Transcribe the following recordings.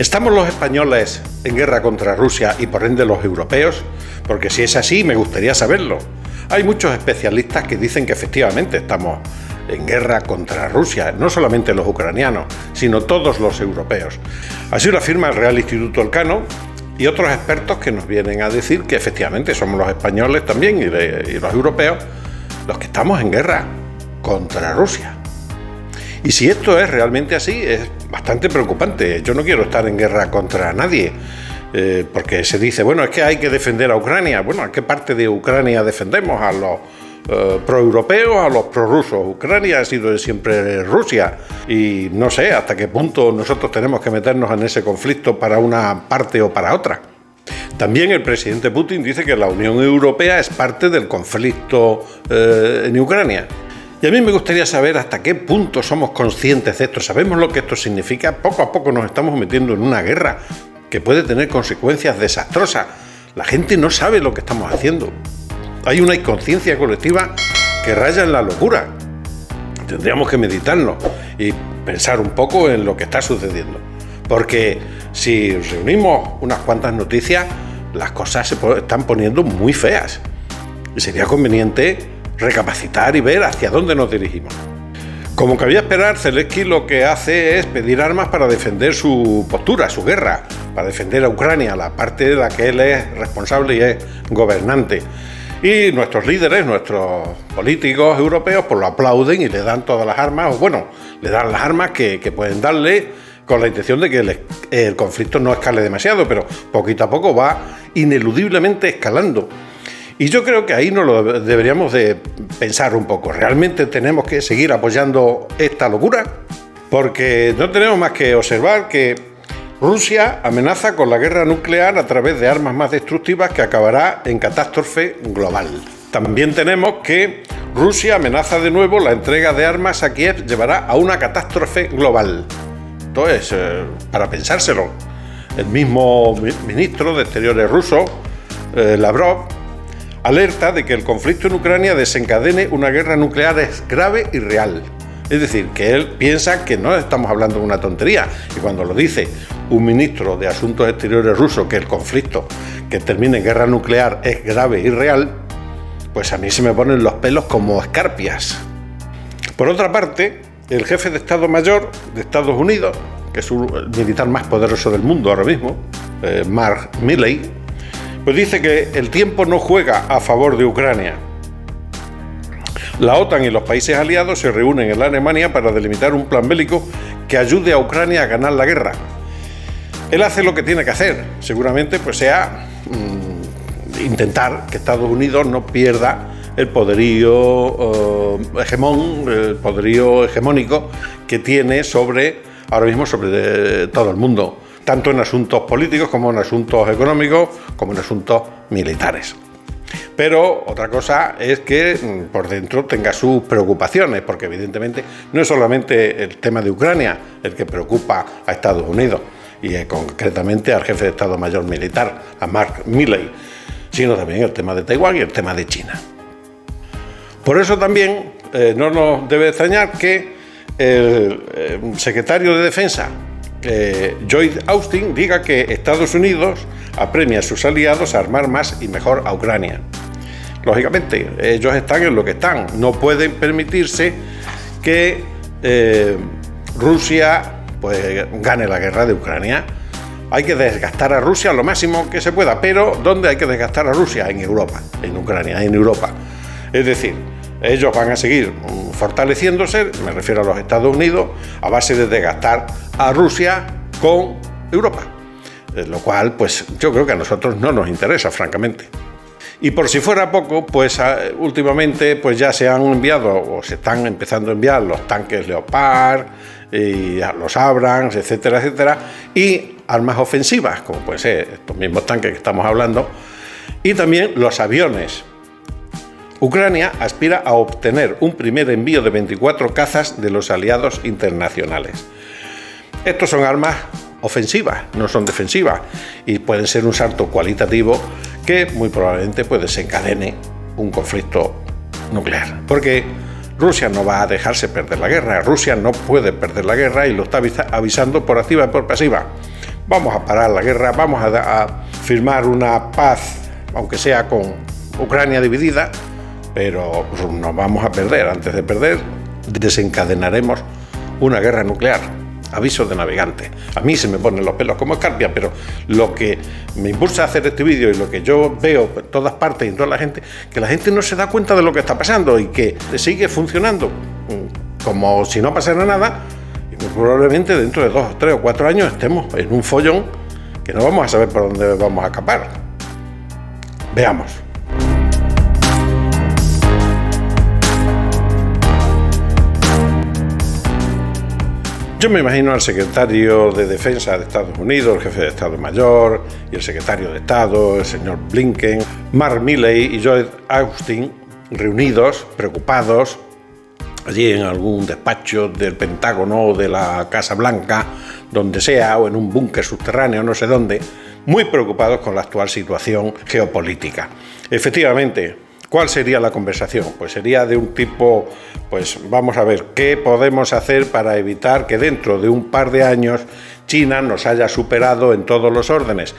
¿Estamos los españoles en guerra contra Rusia y por ende los europeos? Porque si es así, me gustaría saberlo. Hay muchos especialistas que dicen que efectivamente estamos en guerra contra Rusia, no solamente los ucranianos, sino todos los europeos. Así lo afirma el Real Instituto Elcano y otros expertos que nos vienen a decir que efectivamente somos los españoles también y los europeos los que estamos en guerra contra Rusia. Y si esto es realmente así, es bastante preocupante. Yo no quiero estar en guerra contra nadie, porque se dice, bueno, es que hay que defender a Ucrania. Bueno, ¿a qué parte de Ucrania defendemos? ¿A los proeuropeos, a los prorrusos? Ucrania ha sido siempre Rusia y no sé hasta qué punto nosotros tenemos que meternos en ese conflicto para una parte o para otra. También el presidente Putin dice que la Unión Europea es parte del conflicto en Ucrania. Y a mí me gustaría saber hasta qué punto somos conscientes de esto. ¿Sabemos lo que esto significa? Poco a poco nos estamos metiendo en una guerra que puede tener consecuencias desastrosas. La gente no sabe lo que estamos haciendo. Hay una inconsciencia colectiva que raya en la locura. Tendríamos que meditarlo y pensar un poco en lo que está sucediendo. Porque si reunimos unas cuantas noticias, las cosas se están poniendo muy feas. Y sería conveniente recapacitar y ver hacia dónde nos dirigimos. Como cabía esperar, Zelensky lo que hace es pedir armas para defender su postura, su guerra, para defender a Ucrania, la parte de la que él es responsable y es gobernante. Y nuestros líderes, nuestros políticos europeos, pues lo aplauden y le dan todas las armas, o bueno, le dan las armas que pueden darle con la intención de que el conflicto no escale demasiado, pero poquito a poco va ineludiblemente escalando. Y yo creo que ahí nos lo deberíamos de pensar un poco. ¿Realmente tenemos que seguir apoyando esta locura? Porque no tenemos más que observar que Rusia amenaza con la guerra nuclear a través de armas más destructivas que acabará en catástrofe global. También tenemos que Rusia amenaza de nuevo la entrega de armas a Kiev llevará a una catástrofe global. Esto es para pensárselo. El mismo ministro de Exteriores ruso, Lavrov, alerta de que el conflicto en Ucrania desencadene una guerra nuclear es grave y real. Es decir, que él piensa que no estamos hablando de una tontería. Y cuando lo dice un ministro de Asuntos Exteriores ruso, que el conflicto que termine en guerra nuclear es grave y real, pues a mí se me ponen los pelos como escarpias. Por otra parte, el jefe de Estado Mayor de Estados Unidos, que es el militar más poderoso del mundo ahora mismo, Mark Milley, pues dice que el tiempo no juega a favor de Ucrania. La OTAN y los países aliados se reúnen en Alemania para delimitar un plan bélico que ayude a Ucrania a ganar la guerra. Él hace lo que tiene que hacer, seguramente pues sea intentar que Estados Unidos no pierda el poderío hegemónico que tiene ahora mismo sobre todo el mundo, tanto en asuntos políticos como en asuntos económicos, como en asuntos militares. Pero otra cosa es que por dentro tenga sus preocupaciones, porque evidentemente no es solamente el tema de Ucrania el que preocupa a Estados Unidos, y concretamente al jefe de Estado Mayor Militar, a Mark Milley, sino también el tema de Taiwán y el tema de China. Por eso también no nos debe extrañar que el secretario de Defensa, Lloyd Austin, diga que Estados Unidos apremia a sus aliados a armar más y mejor a Ucrania. Lógicamente, ellos están en lo que están. No pueden permitirse que Rusia pues gane la guerra de Ucrania. Hay que desgastar a Rusia lo máximo que se pueda. Pero ¿dónde hay que desgastar a Rusia? En Europa, en Ucrania, en Europa. Es decir, ellos van a seguir fortaleciéndose, me refiero a los Estados Unidos, a base de desgastar a Rusia con Europa. Lo cual, pues yo creo que a nosotros no nos interesa, francamente. Y por si fuera poco, pues últimamente pues ya se han enviado o se están empezando a enviar los tanques Leopard y los Abrams, etcétera, etcétera, y armas ofensivas, como pueden ser estos mismos tanques que estamos hablando, y también los aviones. Ucrania aspira a obtener un primer envío de 24 cazas de los aliados internacionales. Estos son armas ofensivas, no son defensivas, y pueden ser un salto cualitativo que muy probablemente pues desencadene un conflicto nuclear. Porque Rusia no va a dejarse perder la guerra, Rusia no puede perder la guerra y lo está avisando por activa y por pasiva. vamos a parar la guerra, vamos a firmar una paz, aunque sea con Ucrania dividida, pero nos vamos a perder. Antes de perder, desencadenaremos una guerra nuclear. Aviso de navegante. A mí se me ponen los pelos como escarpia, pero lo que me impulsa a hacer este vídeo y lo que yo veo en todas partes y en toda la gente, que la gente no se da cuenta de lo que está pasando y que sigue funcionando como si no pasara nada, y muy probablemente dentro de 2, 3 o 4 años estemos en un follón que no vamos a saber por dónde vamos a escapar. Veamos. Yo me imagino al secretario de Defensa de Estados Unidos, el jefe de Estado Mayor y el secretario de Estado, el señor Blinken, Mark Milley y Lloyd Austin reunidos, preocupados, allí en algún despacho del Pentágono o de la Casa Blanca, donde sea, o en un búnker subterráneo, no sé dónde, muy preocupados con la actual situación geopolítica. Efectivamente, ¿cuál sería la conversación? Pues sería de un tipo, pues vamos a ver, ¿qué podemos hacer para evitar que dentro de un par de años China nos haya superado en todos los órdenes?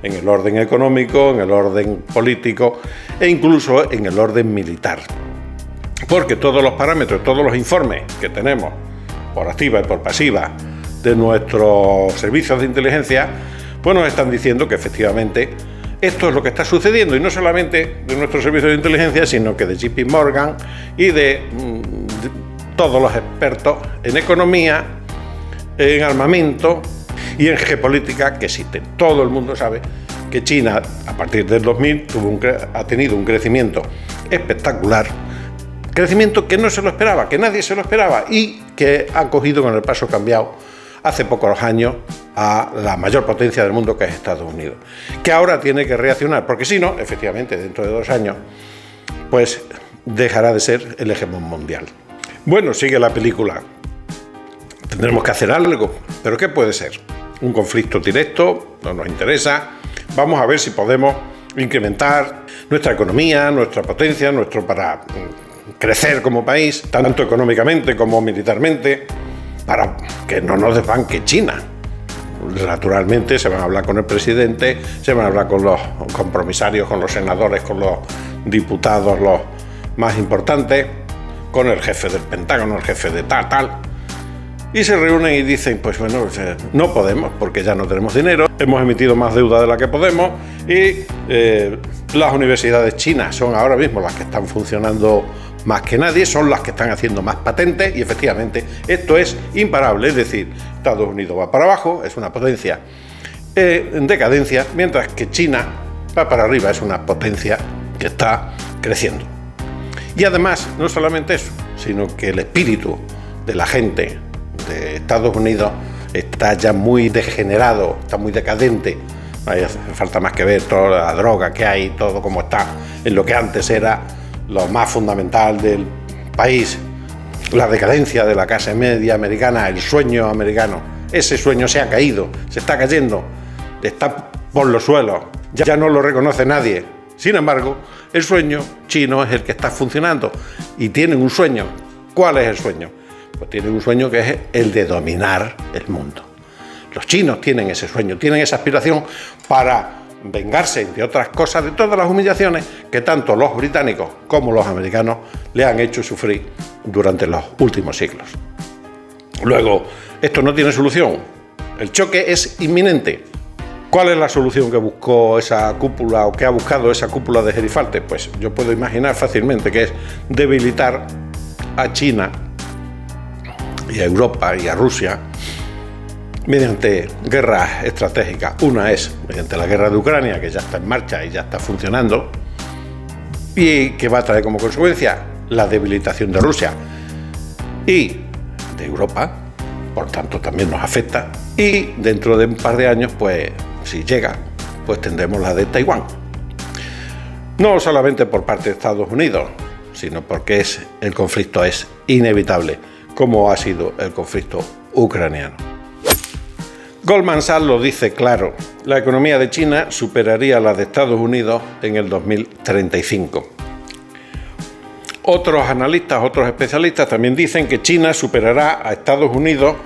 En el orden económico, en el orden político e incluso en el orden militar. Porque todos los parámetros, todos los informes que tenemos por activa y por pasiva de nuestros servicios de inteligencia, pues nos están diciendo que efectivamente esto es lo que está sucediendo, y no solamente de nuestros servicios de inteligencia, sino que de JP Morgan y de todos los expertos en economía, en armamento y en geopolítica que existen. Todo el mundo sabe que China, a partir del 2000, ha tenido un crecimiento espectacular, crecimiento que no se lo esperaba, que nadie se lo esperaba, y que ha cogido con el paso cambiado hace pocos años a la mayor potencia del mundo, que es Estados Unidos, que ahora tiene que reaccionar, porque si no, efectivamente, dentro de 2 años, pues dejará de ser el hegemón mundial. Bueno, sigue la película. Tendremos que hacer algo, pero ¿qué puede ser? Un conflicto directo, no nos interesa. Vamos a ver si podemos incrementar nuestra economía, nuestra potencia, para crecer como país, tanto económicamente como militarmente, para que no nos desbanque China. Naturalmente se van a hablar con el presidente, se van a hablar con los compromisarios, con los senadores, con los diputados, los más importantes, con el jefe del Pentágono, el jefe de tal, y se reúnen y dicen, pues bueno, no podemos porque ya no tenemos dinero, hemos emitido más deuda de la que podemos, y las universidades chinas son ahora mismo las que están funcionando más que nadie, son las que están haciendo más patentes, y efectivamente esto es imparable. Es decir, Estados Unidos va para abajo, es una potencia en decadencia, mientras que China va para arriba, es una potencia que está creciendo. Y además, no solamente eso, sino que el espíritu de la gente de Estados Unidos está ya muy degenerado, está muy decadente. No hace falta más que ver toda la droga que hay, todo como está en lo que antes era lo más fundamental del país, la decadencia de la clase media americana, el sueño americano. Ese sueño se ha caído, se está cayendo, está por los suelos, ya no lo reconoce nadie. Sin embargo, el sueño chino es el que está funcionando, y tienen un sueño. ¿Cuál es el sueño? Pues tienen un sueño que es el de dominar el mundo. Los chinos tienen ese sueño, tienen esa aspiración para vengarse, entre otras cosas, de todas las humillaciones que tanto los británicos como los americanos le han hecho sufrir durante los últimos siglos. Luego, esto no tiene solución. El choque es inminente. ¿Cuál es la solución que buscó esa cúpula, o que ha buscado esa cúpula de Gerifalte? Pues yo puedo imaginar fácilmente que es debilitar a China y a Europa y a Rusia mediante guerras estratégicas. Una es mediante la guerra de Ucrania, que ya está en marcha y ya está funcionando, y que va a traer como consecuencia la debilitación de Rusia y de Europa, por tanto también nos afecta, y dentro de un par de años, pues si llega, pues tendremos la de Taiwán. No solamente por parte de Estados Unidos, sino porque el conflicto es inevitable, como ha sido el conflicto ucraniano. Goldman Sachs lo dice claro: la economía de China superaría la de Estados Unidos en el 2035. Otros analistas, otros especialistas también dicen que China superará a Estados Unidos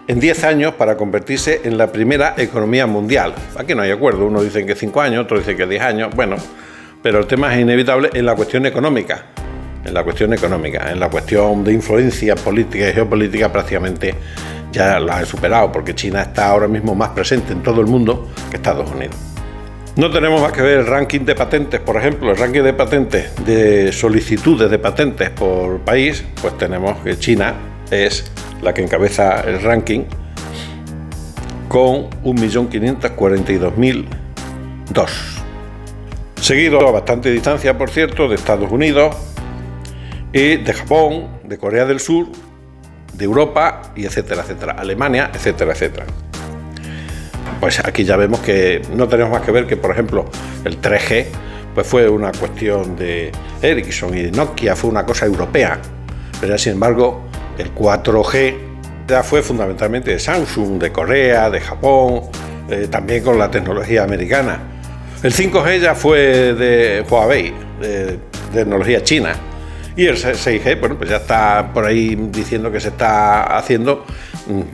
en 10 años para convertirse en la primera economía mundial. Aquí no hay acuerdo, unos dicen que 5 años, otros dicen que 10 años, bueno, pero el tema es inevitable en la cuestión económica. En la cuestión de influencia política y geopolítica prácticamente ya la han superado, porque China está ahora mismo más presente en todo el mundo que Estados Unidos. No tenemos más que ver el ranking de patentes, por ejemplo, el ranking de patentes, de solicitudes de patentes por país, pues tenemos que China es la que encabeza el ranking con 1.542.002. Seguido a bastante distancia, por cierto, de Estados Unidos y de Japón, de Corea del Sur, de Europa y etcétera, etcétera, Alemania, etcétera, etcétera. Pues aquí ya vemos que no tenemos más que ver que, por ejemplo, el 3G pues fue una cuestión de Ericsson y de Nokia, fue una cosa europea, pero sin embargo el 4G ya fue fundamentalmente de Samsung, de Corea, de Japón, también con la tecnología americana. El 5G ya fue de Huawei, de tecnología china. Y el 6G, bueno, pues ya está por ahí diciendo que se está haciendo,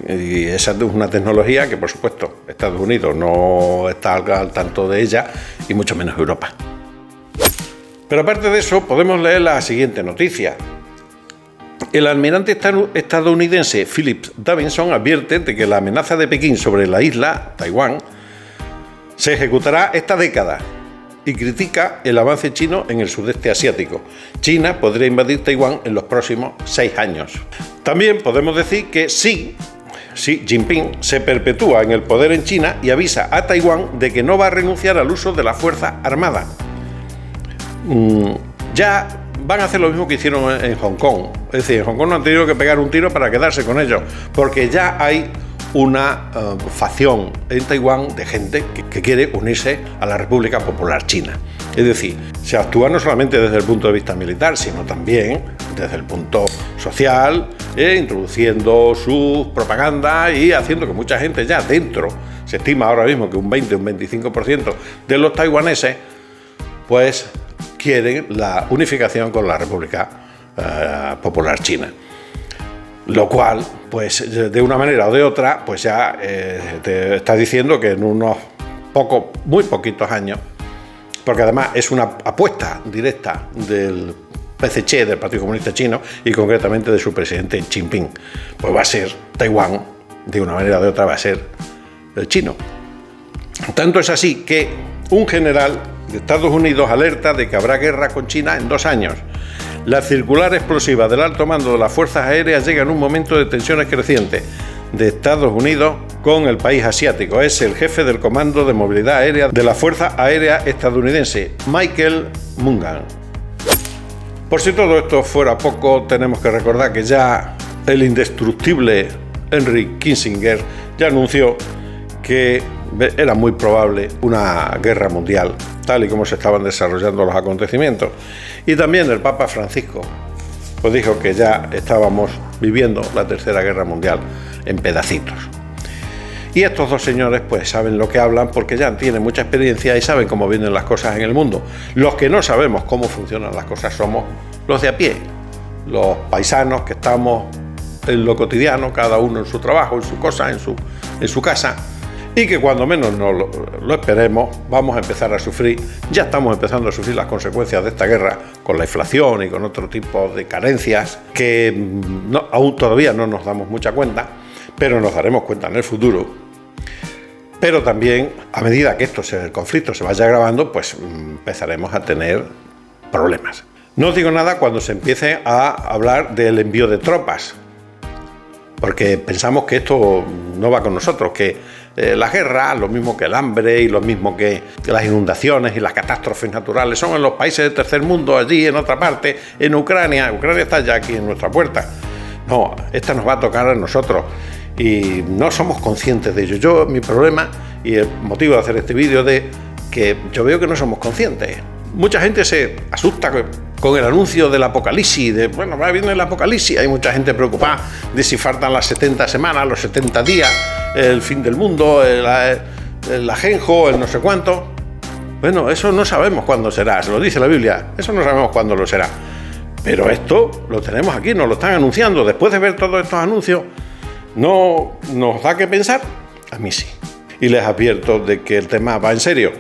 y esa es una tecnología que, por supuesto, Estados Unidos no está al tanto de ella, y mucho menos Europa. Pero aparte de eso, podemos leer la siguiente noticia. El almirante estadounidense Philip Davidson advierte de que la amenaza de Pekín sobre la isla, Taiwán, se ejecutará esta década, y critica el avance chino en el sudeste asiático. China podría invadir Taiwán en los próximos 6 años. También podemos decir que Xi Jinping se perpetúa en el poder en China y avisa a Taiwán de que no va a renunciar al uso de la fuerza armada. Ya van a hacer lo mismo que hicieron en Hong Kong. Es decir, en Hong Kong no han tenido que pegar un tiro para quedarse con ellos, porque ya hay una facción en Taiwán de gente que quiere unirse a la República Popular China. Es decir, se actúa no solamente desde el punto de vista militar, sino también desde el punto social, introduciendo su propaganda y haciendo que mucha gente ya dentro, se estima ahora mismo que un 20 o un 25% de los taiwaneses, pues quieren la unificación con la República Popular China. Lo cual, pues de una manera o de otra, pues ya te está diciendo que en unos muy poquitos años, porque además es una apuesta directa del PCC, del Partido Comunista Chino, y concretamente de su presidente Xi Jinping, pues va a ser Taiwán, de una manera o de otra va a ser chino. Tanto es así que un general de Estados Unidos alerta de que habrá guerra con China en 2 años. La circular explosiva del alto mando de las fuerzas aéreas llega en un momento de tensiones crecientes de Estados Unidos con el país asiático. Es el jefe del Comando de Movilidad Aérea de la Fuerza Aérea Estadounidense, Michael Mungan. Por si todo esto fuera poco, tenemos que recordar que ya el indestructible Henry Kissinger ya anunció que era muy probable una guerra mundial, tal y como se estaban desarrollando los acontecimientos. Y también el Papa Francisco pues dijo que ya estábamos viviendo la Tercera Guerra Mundial en pedacitos. Y estos dos señores pues saben lo que hablan, porque ya tienen mucha experiencia y saben cómo vienen las cosas en el mundo. Los que no sabemos cómo funcionan las cosas somos los de a pie, los paisanos que estamos en lo cotidiano, cada uno en su trabajo, en su cosa, en su casa, y que cuando menos no lo esperemos vamos a empezar a sufrir, ya estamos empezando a sufrir las consecuencias de esta guerra con la inflación y con otro tipo de carencias que aún todavía no nos damos mucha cuenta, pero nos daremos cuenta en el futuro. Pero también, a medida que el conflicto se vaya agravando, pues empezaremos a tener problemas. No os digo nada cuando se empiece a hablar del envío de tropas, porque pensamos que esto no va con nosotros, que la guerra, lo mismo que el hambre y lo mismo que las inundaciones y las catástrofes naturales, son en los países del tercer mundo, allí en otra parte, en Ucrania. Ucrania está ya aquí en nuestra puerta. No, esta nos va a tocar a nosotros y no somos conscientes de ello. Mi problema y el motivo de hacer este vídeo es de que yo veo que no somos conscientes. Mucha gente se asusta con el anuncio del apocalipsis, bueno, va a venir el apocalipsis. Hay mucha gente preocupada de si faltan las 70 semanas, los 70 días, el fin del mundo, el ajenjo, el no sé cuánto. Bueno, eso no sabemos cuándo será, se lo dice la Biblia, eso no sabemos cuándo lo será. Pero esto lo tenemos aquí, nos lo están anunciando. Después de ver todos estos anuncios, ¿No nos da que pensar? A mí sí. Y les advierto de que el tema va en serio,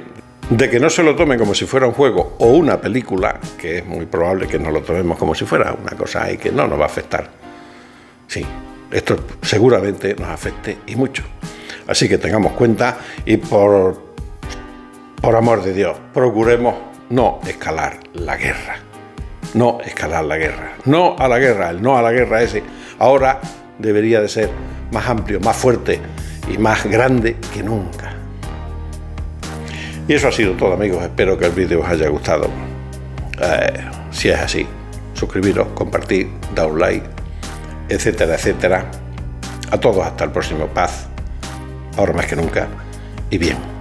de que no se lo tomen como si fuera un juego o una película, que es muy probable que nos lo tomemos como si fuera una cosa y que no nos va a afectar. Sí, esto seguramente nos afecte y mucho. Así que tengamos cuenta y por amor de Dios, procuremos no escalar la guerra. No escalar la guerra. No a la guerra. El no a la guerra ese ahora debería de ser más amplio, más fuerte y más grande que nunca. Y eso ha sido todo, amigos. Espero que el vídeo os haya gustado. Si es así, suscribiros, compartir, dar un like, etcétera, etcétera. A todos hasta el próximo. Paz, ahora más que nunca, y bien.